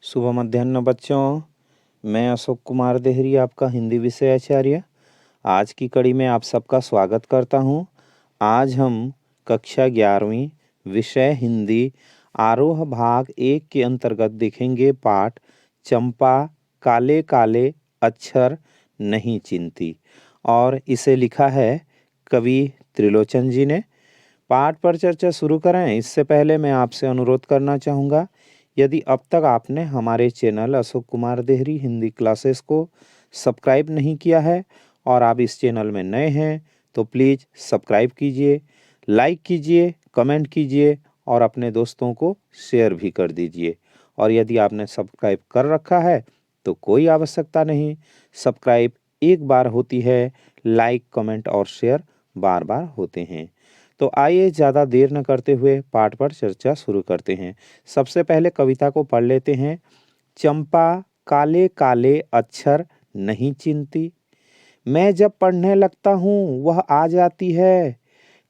शुभ मध्याह्न बच्चों। मैं अशोक कुमार देहरी, आपका हिंदी विषय आचार्य। आज की कड़ी में आप सबका स्वागत करता हूं। आज हम कक्षा 11वीं विषय हिंदी आरोह भाग 1 के अंतर्गत देखेंगे पाठ चंपा काले काले अक्षर नहीं चिन्हती, और इसे लिखा है कवि त्रिलोचन जी ने। पाठ पर चर्चा शुरू करें इससे पहले मैं आपसे अनुरोध करना चाहूँगा, यदि अब तक आपने हमारे चैनल अशोक कुमार देहरी हिंदी क्लासेस को सब्सक्राइब नहीं किया है और आप इस चैनल में नए हैं तो प्लीज़ सब्सक्राइब कीजिए, लाइक कीजिए, कमेंट कीजिए और अपने दोस्तों को शेयर भी कर दीजिए। और यदि आपने सब्सक्राइब कर रखा है तो कोई आवश्यकता नहीं, सब्सक्राइब एक बार होती है, लाइक कमेंट और शेयर बार बार होते हैं। तो आइए ज़्यादा देर न करते हुए पाठ पर चर्चा शुरू करते हैं। सबसे पहले कविता को पढ़ लेते हैं। चंपा काले काले अक्षर नहीं चिन्हती, मैं जब पढ़ने लगता हूँ वह आ जाती है,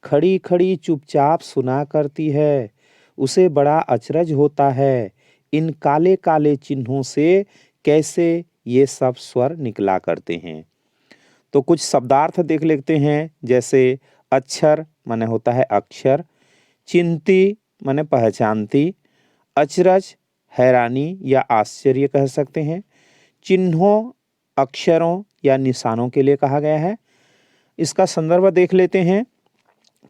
खड़ी खड़ी चुपचाप सुना करती है, उसे बड़ा अचरज होता है, इन काले काले चिन्हों से कैसे ये सब स्वर निकला करते हैं। तो कुछ शब्दार्थ देख लेते हैं, जैसे अक्षर माने होता है अक्षर, चिन्हती माने पहचानती, अचरज हैरानी या आश्चर्य कह सकते हैं, चिन्हों अक्षरों या निशानों के लिए कहा गया है। इसका संदर्भ देख लेते हैं।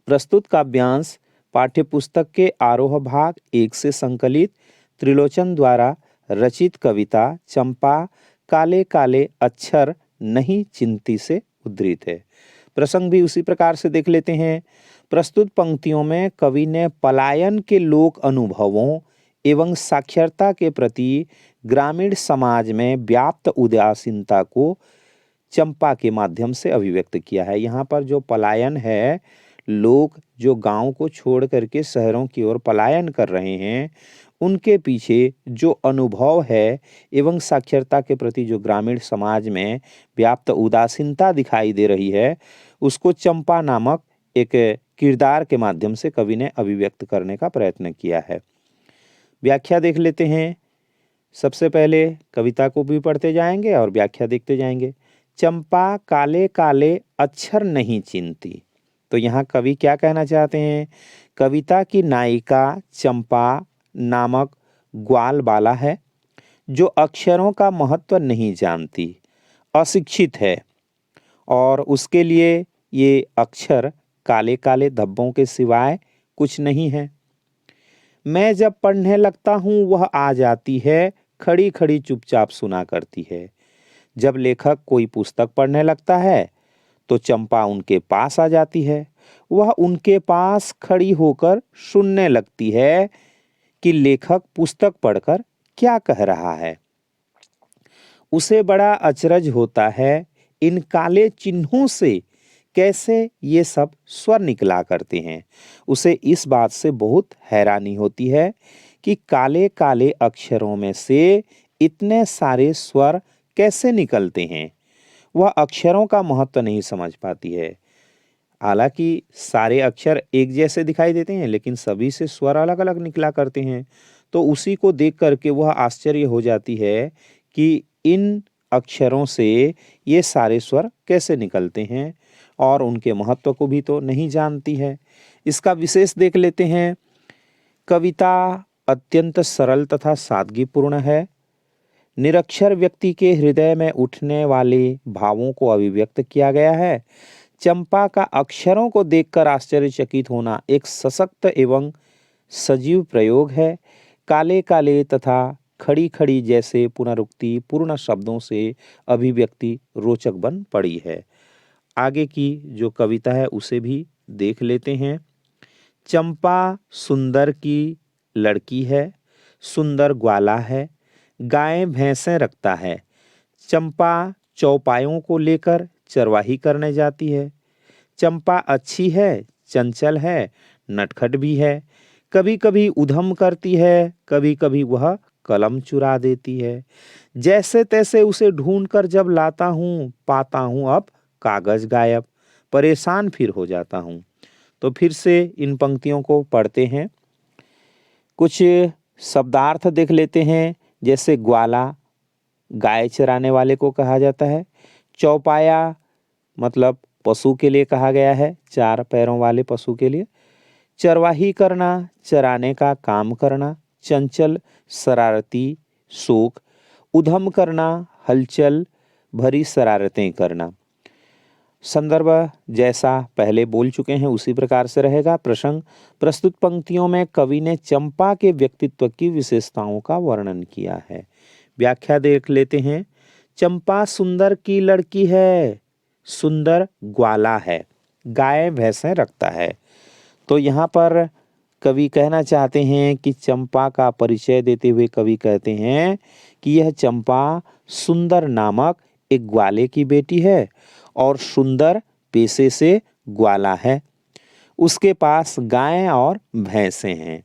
प्रस्तुत काव्यांश पाठ्यपुस्तक के आरोह भाग 1 से संकलित त्रिलोचन द्वारा रचित कविता चंपा काले काले अक्षर नहीं चिन्हती से उद्धृत है। प्रसंग भी उसी प्रकार से देख लेते हैं। प्रस्तुत पंक्तियों में कवि ने पलायन के लोक अनुभवों एवं साक्षरता के प्रति ग्रामीण समाज में व्याप्त उदासीनता को चंपा के माध्यम से अभिव्यक्त किया है। यहाँ पर जो पलायन है, लोग जो गांव को छोड़ करके शहरों की ओर पलायन कर रहे हैं, उनके पीछे जो अनुभव है एवं साक्षरता के प्रति जो ग्रामीण समाज में व्याप्त उदासीनता दिखाई दे रही है, उसको चंपा नामक एक किरदार के माध्यम से कवि ने अभिव्यक्त करने का प्रयत्न किया है। व्याख्या देख लेते हैं। सबसे पहले कविता को भी पढ़ते जाएंगे और व्याख्या देखते जाएंगे। चंपा काले काले अक्षर नहीं चिन्हती, तो यहाँ कवि क्या कहना चाहते हैं। कविता की नायिका चंपा नामक ग्वाल बाला है, जो अक्षरों का महत्व नहीं जानती, अशिक्षित है, और उसके लिए ये अक्षर काले काले धब्बों के सिवाय कुछ नहीं है। मैं जब पढ़ने लगता हूँ वह आ जाती है, खड़ी खड़ी चुपचाप सुना करती है। जब लेखक कोई पुस्तक पढ़ने लगता है तो चंपा उनके पास आ जाती है, वह उनके पास खड़ी होकर सुनने लगती है कि लेखक पुस्तक पढ़कर क्या कह रहा है। उसे बड़ा अचरज होता है, इन काले चिन्हों से कैसे ये सब स्वर निकला करते हैं। उसे इस बात से बहुत हैरानी होती है कि काले काले अक्षरों में से इतने सारे स्वर कैसे निकलते हैं। वह अक्षरों का महत्व नहीं समझ पाती है। हालांकि सारे अक्षर एक जैसे दिखाई देते हैं, लेकिन सभी से स्वर अलग अलग निकला करते हैं। तो उसी को देख करके वह आश्चर्य हो जाती है कि इन अक्षरों से ये सारे स्वर कैसे निकलते हैं, और उनके महत्व को भी तो नहीं जानती है। इसका विशेष देख लेते हैं। कविता अत्यंत सरल तथा सादगीपूर्ण है। निरक्षर व्यक्ति के हृदय में उठने वाले भावों को अभिव्यक्त किया गया है। चंपा का अक्षरों को देखकर आश्चर्यचकित होना एक सशक्त एवं सजीव प्रयोग है। काले काले तथा खड़ी खड़ी जैसे पुनरुक्ति पूर्ण शब्दों से अभिव्यक्ति रोचक बन पड़ी है। आगे की जो कविता है उसे भी देख लेते हैं। चंपा सुंदर की लड़की है, सुंदर ग्वाला है, गाय भैंसें रखता है। चंपा चौपायों को लेकर चरवाही करने जाती है। चंपा अच्छी है, चंचल है, नटखट भी है, कभी कभी उधम करती है, कभी कभी वह कलम चुरा देती है। जैसे तैसे उसे ढूंढकर जब लाता हूँ, पाता हूँ अब कागज गायब, परेशान फिर हो जाता हूँ। तो फिर से इन पंक्तियों को पढ़ते हैं। कुछ शब्दार्थ देख लेते हैं। जैसे ग्वाला गाय चराने वाले को कहा जाता है। चौपाया मतलब पशु के लिए कहा गया है, 4 पैरों वाले पशु के लिए। चरवाही करना, चराने का काम करना। चंचल, शरारती, शोक। उधम करना, हलचल भरी शरारतें करना। संदर्भ जैसा पहले बोल चुके हैं उसी प्रकार से रहेगा। प्रसंग, प्रस्तुत पंक्तियों में कवि ने चंपा के व्यक्तित्व की विशेषताओं का वर्णन किया है। व्याख्या देख लेते हैं। चंपा सुंदर की लड़की है, सुंदर ग्वाला है, गाय भैंसें रखता है। तो यहाँ पर कवि कहना चाहते हैं कि चंपा का परिचय देते हुए कवि कहते हैं कि यह चंपा सुंदर नामक एक ग्वाले की बेटी है और सुंदर पेशे से ग्वाला है। उसके पास गायें और भैंसें हैं।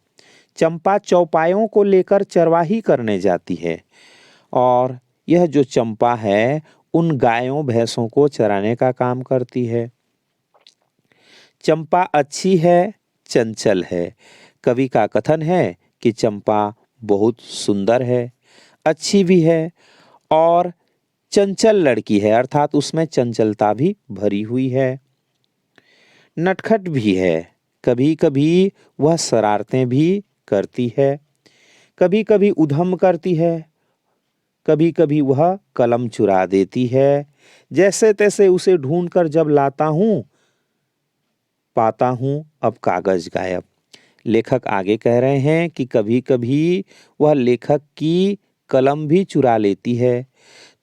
चंपा चौपायों को लेकर चरवाही करने जाती है और यह जो चंपा है उन गायों भैंसों को चराने का काम करती है। चंपा अच्छी है, चंचल है। कवि का कथन है कि चंपा बहुत सुंदर है, अच्छी भी है और चंचल लड़की है, अर्थात उसमें चंचलता भी भरी हुई है। नटखट भी है, कभी कभी वह शरारतें भी करती है, कभी कभी उधम करती है, कभी कभी वह कलम चुरा देती है। जैसे तैसे उसे ढूंढकर जब लाता हूं पाता हूं अब कागज गायब। लेखक आगे कह रहे हैं कि कभी कभी वह लेखक की कलम भी चुरा लेती है,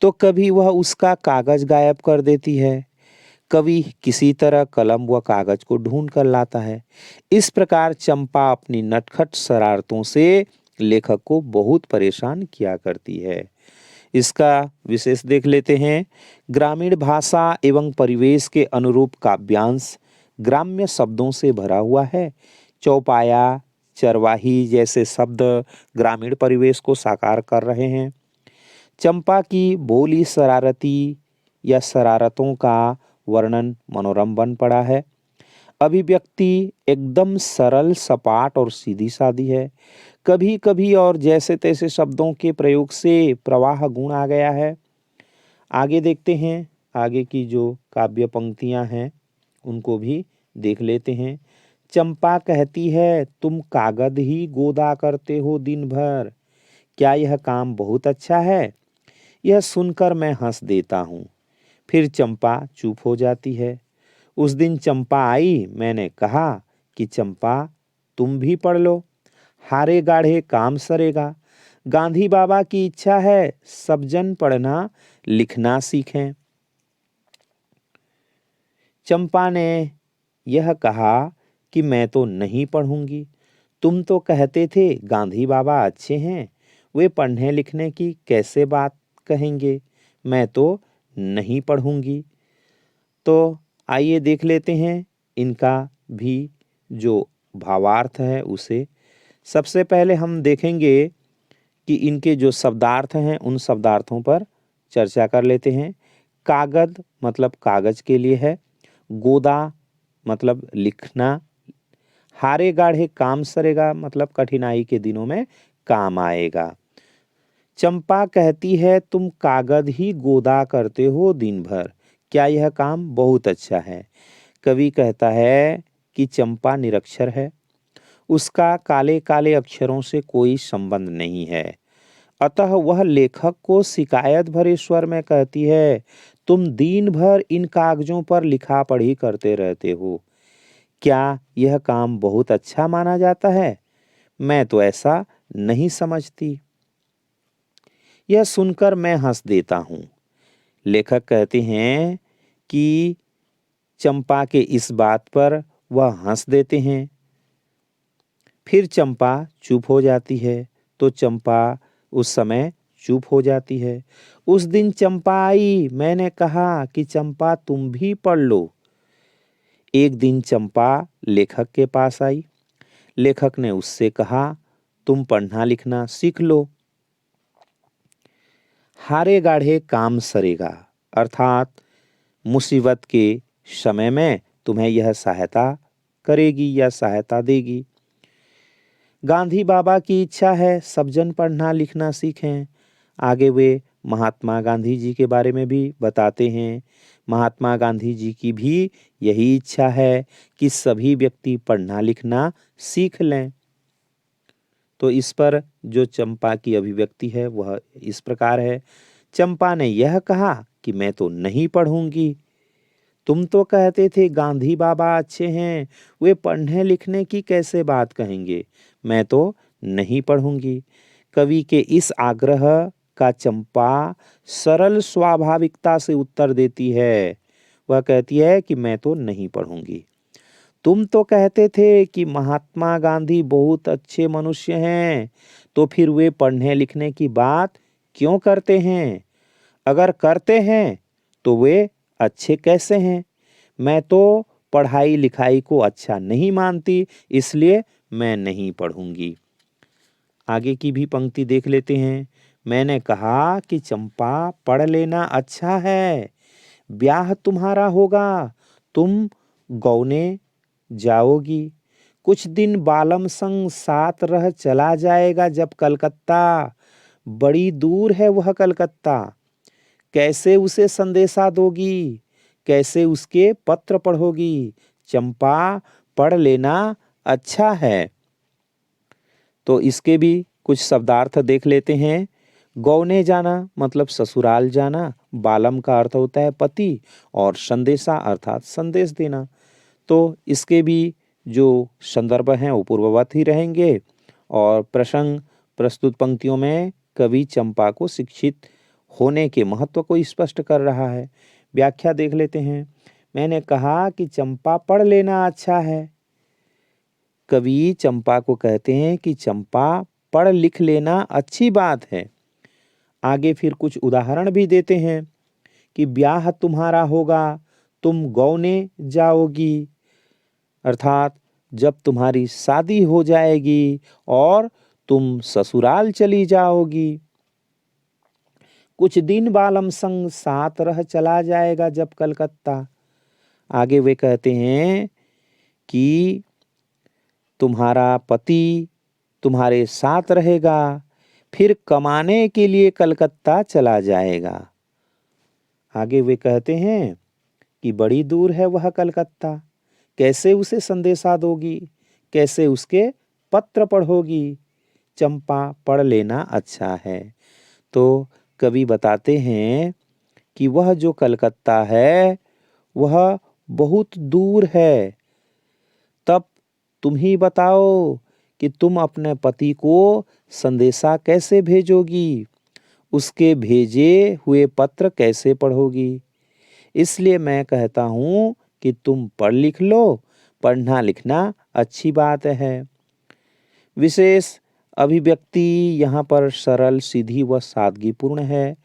तो कभी वह उसका कागज गायब कर देती है। कवि किसी तरह कलम व कागज को ढूंढ कर लाता है। इस प्रकार चंपा अपनी नटखट शरारतों से लेखक को बहुत परेशान किया करती है। इसका विशेष देख लेते हैं। ग्रामीण भाषा एवं परिवेश के अनुरूप काव्यांश ग्राम्य शब्दों से भरा हुआ है। चौपाया, चरवाही जैसे शब्द ग्रामीण परिवेश को साकार कर रहे हैं। चंपा की भोली शरारती या शरारतों का वर्णन मनोरम बन पड़ा है। अभिव्यक्ति एकदम सरल, सपाट और सीधी सादी है। कभी कभी और जैसे तैसे शब्दों के प्रयोग से प्रवाह गुण आ गया है। आगे देखते हैं, आगे की जो काव्य पंक्तियां हैं उनको भी देख लेते हैं। चंपा कहती है, तुम कागज ही गोदा करते हो दिन भर, क्या यह काम बहुत अच्छा है? यह सुनकर मैं हंस देता हूँ। फिर चंपा चुप हो जाती है। उस दिन चंपा आई, मैंने कहा कि चंपा तुम भी पढ़ लो, हारे गाढ़े काम सरेगा। गांधी बाबा की इच्छा है सब जन पढ़ना लिखना सीखें। चंपा ने यह कहा कि मैं तो नहीं पढ़ूंगी, तुम तो कहते थे गांधी बाबा अच्छे हैं, वे पढ़ने लिखने की कैसे बात कहेंगे, मैं तो नहीं पढ़ूंगी। तो आइए देख लेते हैं इनका भी जो भावार्थ है उसे। सबसे पहले हम देखेंगे कि इनके जो शब्दार्थ हैं उन शब्दार्थों पर चर्चा कर लेते हैं। कागद मतलब कागज के लिए है। गोदा मतलब लिखना। हारे गाढ़े काम सरेगा मतलब कठिनाई के दिनों में काम आएगा। चंपा कहती है, तुम कागज ही गोदा करते हो दिन भर, क्या यह काम बहुत अच्छा है? कवि कहता है कि चंपा निरक्षर है, उसका काले काले अक्षरों से कोई संबंध नहीं है, अतः वह लेखक को शिकायत भरे स्वर में कहती है, तुम दिन भर इन कागजों पर लिखा पढ़ी करते रहते हो, क्या यह काम बहुत अच्छा माना जाता है? मैं तो ऐसा नहीं समझती। यह सुनकर मैं हंस देता हूँ। लेखक कहते हैं कि चंपा के इस बात पर वह हंस देते हैं। फिर चंपा चुप हो जाती है, तो चंपा उस समय चुप हो जाती है। उस दिन चंपा आई, मैंने कहा कि चंपा तुम भी पढ़ लो। एक दिन चंपा लेखक के पास आई। लेखक ने उससे कहा, तुम पढ़ना लिखना सीख लो, हारे गाढ़े काम सरेगा, अर्थात मुसीबत के समय में तुम्हें यह सहायता करेगी या सहायता देगी। गांधी बाबा की इच्छा है सब जन पढ़ना लिखना सीखें। आगे वे महात्मा गांधी जी के बारे में भी बताते हैं। महात्मा गांधी जी की भी यही इच्छा है कि सभी व्यक्ति पढ़ना लिखना सीख लें। तो इस पर जो चंपा की अभिव्यक्ति है वह इस प्रकार है। चंपा ने यह कहा कि मैं तो नहीं पढ़ूंगी। तुम तो कहते थे गांधी बाबा अच्छे हैं, वे पढ़ने लिखने की कैसे बात कहेंगे। मैं तो नहीं पढ़ूंगी। कवि के इस आग्रह का चंपा सरल स्वाभाविकता से उत्तर देती है। वह कहती है कि मैं तो नहीं पढ़ूंगी। तुम तो कहते थे कि महात्मा गांधी बहुत अच्छे मनुष्य हैं, तो फिर वे पढ़ने लिखने की बात क्यों करते हैं? अगर करते हैं तो वे अच्छे कैसे हैं? मैं तो पढ़ाई लिखाई को अच्छा नहीं मानती, इसलिए मैं नहीं पढ़ूंगी। आगे की भी पंक्ति देख लेते हैं। मैंने कहा कि चंपा पढ़ लेना अच्छा है, ब्याह तुम्हारा होगा, तुम गौने जाओगी। कुछ दिन बालम संग साथ रह चला जाएगा जब कलकत्ता, बड़ी दूर है वह कलकत्ता। कैसे उसे संदेशा दोगी, कैसे उसके पत्र पढ़ोगी। चंपा पढ़ लेना अच्छा है। तो इसके भी कुछ शब्दार्थ देख लेते हैं। गौने जाना मतलब ससुराल जाना, बालम का अर्थ होता है पति, और संदेशा अर्थात संदेश देना। तो इसके भी जो संदर्भ हैं वो पूर्ववत ही रहेंगे। और प्रसंग प्रस्तुत पंक्तियों में कवि चंपा को शिक्षित होने के महत्व को स्पष्ट कर रहा है। व्याख्या देख लेते हैं। मैंने कहा कि चंपा पढ़ लेना अच्छा है। कवि चंपा को कहते हैं कि चंपा पढ़ लिख लेना अच्छी बात है। आगे फिर कुछ उदाहरण भी देते हैं कि ब्याह तुम्हारा होगा, तुम गौने जाओगी, अर्थात जब तुम्हारी शादी हो जाएगी और तुम ससुराल चली जाओगी। कुछ दिन बालम संग साथ रह चला जाएगा जब कलकत्ता। आगे वे कहते हैं कि तुम्हारा पति तुम्हारे साथ रहेगा, फिर कमाने के लिए कलकत्ता चला जाएगा। आगे वे कहते हैं कि बड़ी दूर है वह कलकत्ता, कैसे उसे संदेशा दोगी, कैसे उसके पत्र पढ़ोगी। चंपा पढ़ लेना अच्छा है। तो कवि बताते हैं कि वह जो कलकत्ता है वह बहुत दूर है। तब तुम ही बताओ कि तुम अपने पति को संदेशा कैसे भेजोगी, उसके भेजे हुए पत्र कैसे पढ़ोगी। इसलिए मैं कहता हूँ कि तुम पढ़ लिख लो, पढ़ना लिखना अच्छी बात है। विशेष अभिव्यक्ति यहाँ पर सरल सीधी व सादगीपूर्ण है।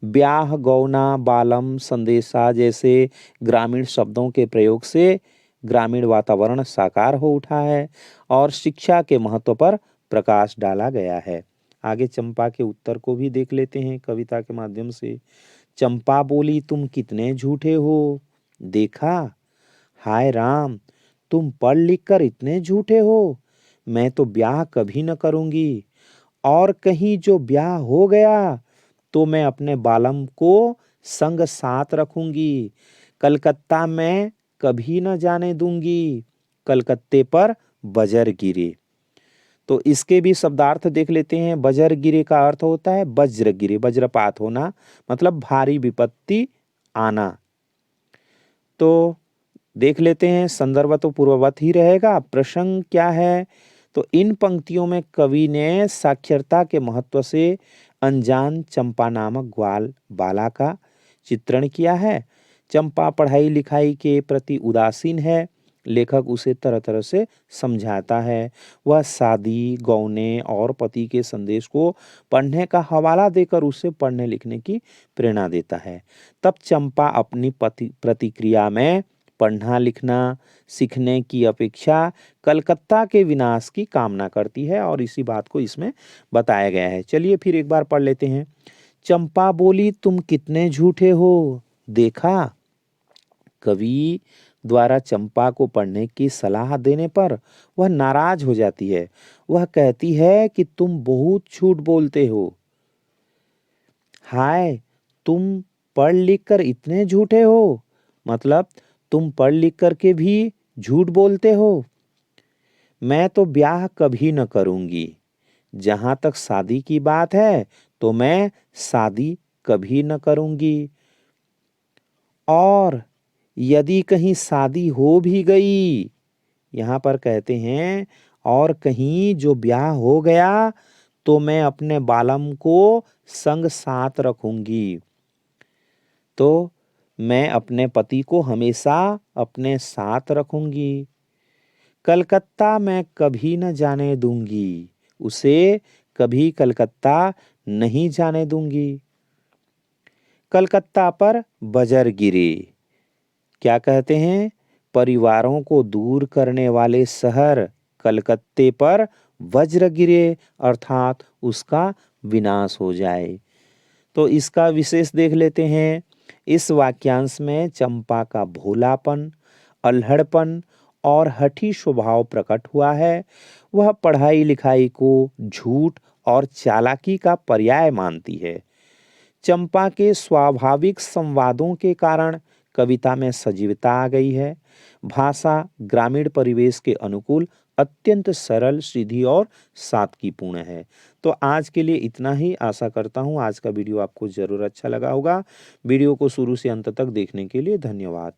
ब्याह गौना बालम संदेशा जैसे ग्रामीण शब्दों के प्रयोग से ग्रामीण वातावरण साकार हो उठा है और शिक्षा के महत्व पर प्रकाश डाला गया है। आगे चंपा के उत्तर को भी देख लेते हैं कविता के माध्यम से। चंपा बोली तुम कितने झूठे हो, देखा, हाय राम, तुम पढ़ लिख कर इतने झूठे हो। मैं तो ब्याह कभी न करूंगी, और कहीं जो ब्याह हो गया तो मैं अपने बालम को संग साथ रखूंगी। कलकत्ता में कभी न जाने दूंगी, कलकत्ते पर बजर गिरे। तो इसके भी शब्दार्थ देख लेते हैं। बजर गिरे का अर्थ होता है वज्र गिरे, वज्रपात होना, मतलब भारी विपत्ति आना। तो देख लेते हैं, संदर्भ तो पूर्ववत ही रहेगा। प्रसंग क्या है? तो इन पंक्तियों में कवि ने साक्षरता के महत्व से अनजान चंपा नामक ग्वाल बाला का चित्रण किया है। चंपा पढ़ाई लिखाई के प्रति उदासीन है। लेखक उसे तरह तरह से समझाता है। वह शादी गौने और पति के संदेश को पढ़ने का हवाला देकर उसे पढ़ने लिखने की प्रेरणा देता है। तब चंपा अपनी प्रतिक्रिया में पढ़ना लिखना सीखने की अपेक्षा कलकत्ता के विनाश की कामना करती है, और इसी बात को इसमें बताया गया है। चलिए फिर एक बार पढ़ लेते हैं। चंपा बोली तुम कितने झूठे हो, देखा। कवि द्वारा चंपा को पढ़ने की सलाह देने पर वह नाराज हो जाती है। वह कहती है कि तुम बहुत झूठ बोलते हो। हाय, तुम पढ़ लिख कर इतने झूठे हो, मतलब तुम पढ़ लिख कर के भी झूठ बोलते हो। मैं तो ब्याह कभी न करूंगी। जहां तक शादी की बात है तो मैं शादी कभी न करूंगी। और यदि कहीं शादी हो भी गई, यहाँ पर कहते हैं, और कहीं जो ब्याह हो गया तो मैं अपने बालम को संग साथ रखूंगी। तो मैं अपने पति को हमेशा अपने साथ रखूंगी। कलकत्ता मैं कभी न जाने दूंगी। उसे कभी कलकत्ता नहीं जाने दूंगी। कलकत्ता पर बजर गिरे। क्या कहते हैं? परिवारों को दूर करने वाले शहर कलकत्ते पर वज्र गिरे, अर्थात उसका विनाश हो जाए। तो इसका विशेष देख लेते हैं। इस वाक्यांश में चंपा का भोलापन, अल्हड़पन और हठी स्वभाव प्रकट हुआ है। वह पढ़ाई लिखाई को झूठ और चालाकी का पर्याय मानती है। चंपा के स्वाभाविक संवादों के कारण कविता में सजीवता आ गई है। भाषा ग्रामीण परिवेश के अनुकूल अत्यंत सरल, सीधी और सादगीपूर्ण है। तो आज के लिए इतना ही। आशा करता हूँ आज का वीडियो आपको जरूर अच्छा लगा होगा। वीडियो को शुरू से अंत तक देखने के लिए धन्यवाद।